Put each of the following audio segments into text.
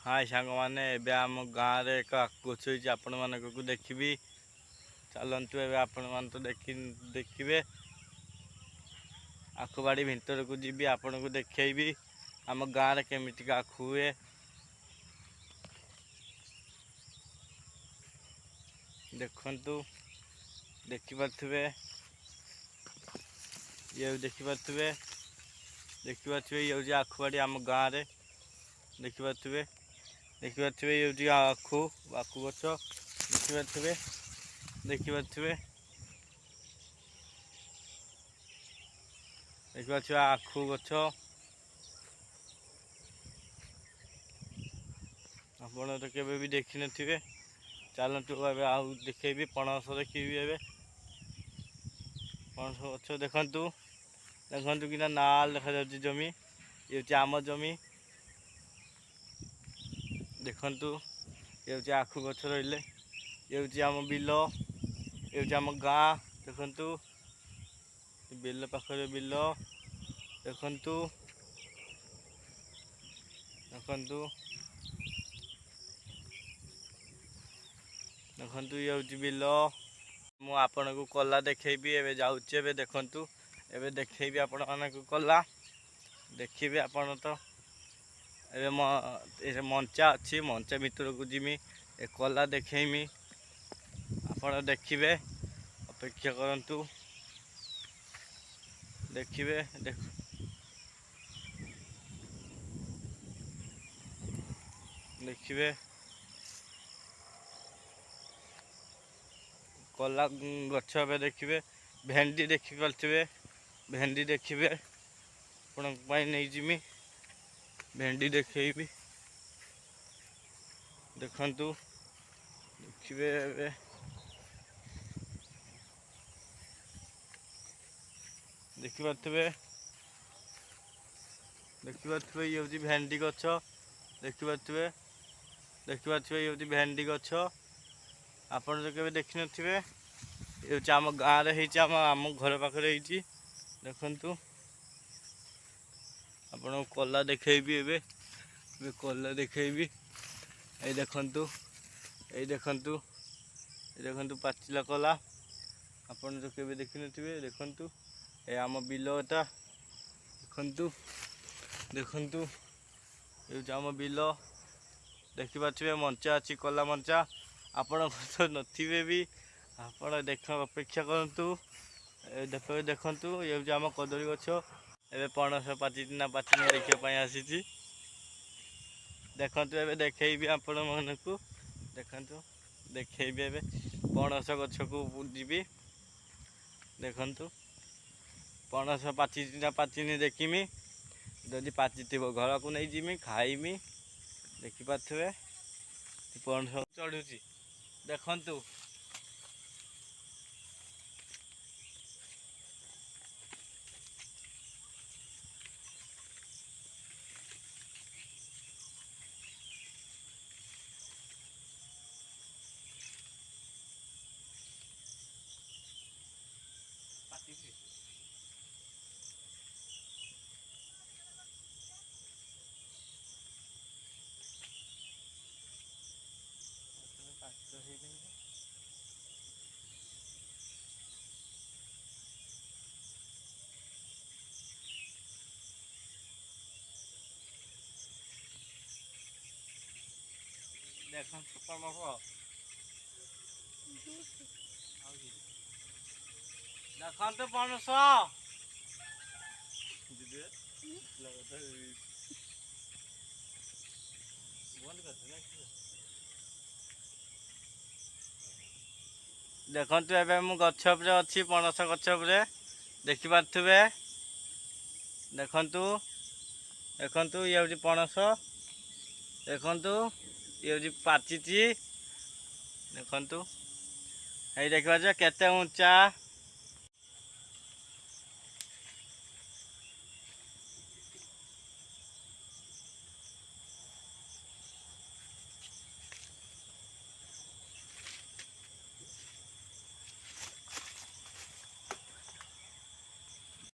हाय सांग मैंने एबे आम गाँव रे एक गछ होइछि आपण मानकु देखिबी। चलंतु एबे आपण मान तो देखिबे। आखु बाड़ी भितर को जीबी आपण को देखैबी आम गाँव रे केमितिका आखु हुए। देखंतु देखि पाथुबे ये देखि पाथुबे ये जे आखु बाड़ी आम गाँव रे देखि पाथुबे ये जे आखु आखु गछ देखि पाथुबे आखु गछ आपण तो केबे भी देखि नथिबे। चलतु एबे आउ देखैबी पणस देखिबी। एबे पणस गछ देखंतु देखंतु कि नाल देखा जाउछि जमी ये जे आम जमी। देखंतु ये जे आखु गछ रहिले ये जे आम बिलो ये जे आम गाँ। देखंतु बिल पाखरे बिल देखंतु देखंतु देखंतु ये हूँ बिल। मु आपन को कला देखैबी एबे जाउछि। एबे देखंतु एबे देखैबी आपण माने को कला देखिबे आपण तो एबे मंचा अच्छी मंचा भीतर को जिमी ए कला देखैमी आपण देखिबे। अपेक्षा करंतु देखिबे देखिबे कला गछ एबे देखिबे। भेंडी देखि पारथिबे भेंडी देखिबे आपण पाई नै जिमी भेंडी देखैबी। देखंतु देखिबे एबे देखि पारथिबे ये हूँ भेंडी गछ देखि पारथिबे ये हूँ भेंडी गछ आपण जो केबे देखि नथिबे। ये हूँ आम गाँव रे हेछि आम घर पाखरे हेछि। देखंतु आपण कला देखैबी एबे कला देखैबी। ए देखंतु पाचिला कला आपण जो केबे देखि नथिबे। देखंतु ए आम बिलोटा देखंतु ये आम बिल देखि पारथिबे मंचा अछि कला मंचा आपण तो नथिबे भी आपण देख अपेक्षा करंतु। देखंतु ये आम कदली गछ एबे पणस पाचिना देखिया पई आसीछि। देखंतु एबे देखैबी आपण मानकु देखंतु देखैबी एबे पणस गछ को जीबी। देखंतु पणस पाचिनी देखिमी जदि पाचिथिबो घर को नै जिमी खाइमी। देखि पाथुबे पणस चढ़ुची देखंतु देखंतु पणस देखंतु पणस देखंतु एबे मु गछ उपरे अछि पणस गछ उपरे देखि पारथिबे। देखंतु देखंतु ये हूँ पणस देखंतु ये हूँ पाचिची। देखंतु एई देखिबा केते ऊंचा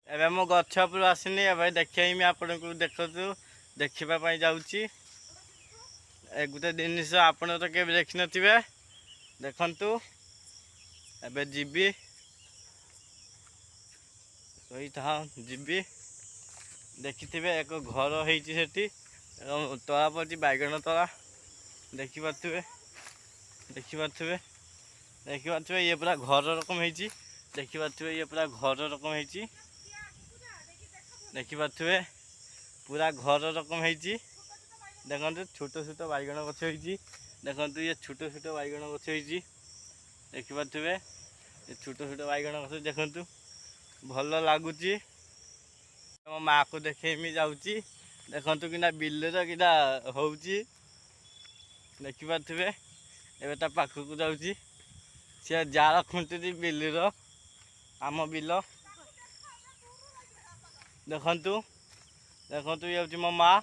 एबे मो गछ पर आसिनी एबे देखैमी आपण को देखतु देखिबा पई जाउची। ए गोटे जिनिस आपण तो केबे देखि नथिबे देखंतु एबे जीबी कही था जीबी देखिथिबे एक घर होईची सेठी तला पड़ी बैगण तला देखिपे देखिपे ये पूरा घर रकम होईची देखिपे ये पूरा घर रकम होईची देखिपे पूरा घर रकम होईची देखंतु छोट छोट बैगण गछ होईची देखंतु ये छोट छोट बैगण गछ होईची देखिपे ये छोट छोट बैगण गछ देखंतु भल लगुच मो माँ को देखेमी जाऊँगी देखु कि बिलर कि होची देखिपे एवं ता पाखक जाऊँगी सी जार खुंटुची बिलर आम बिल देखु देखु ये मो माँ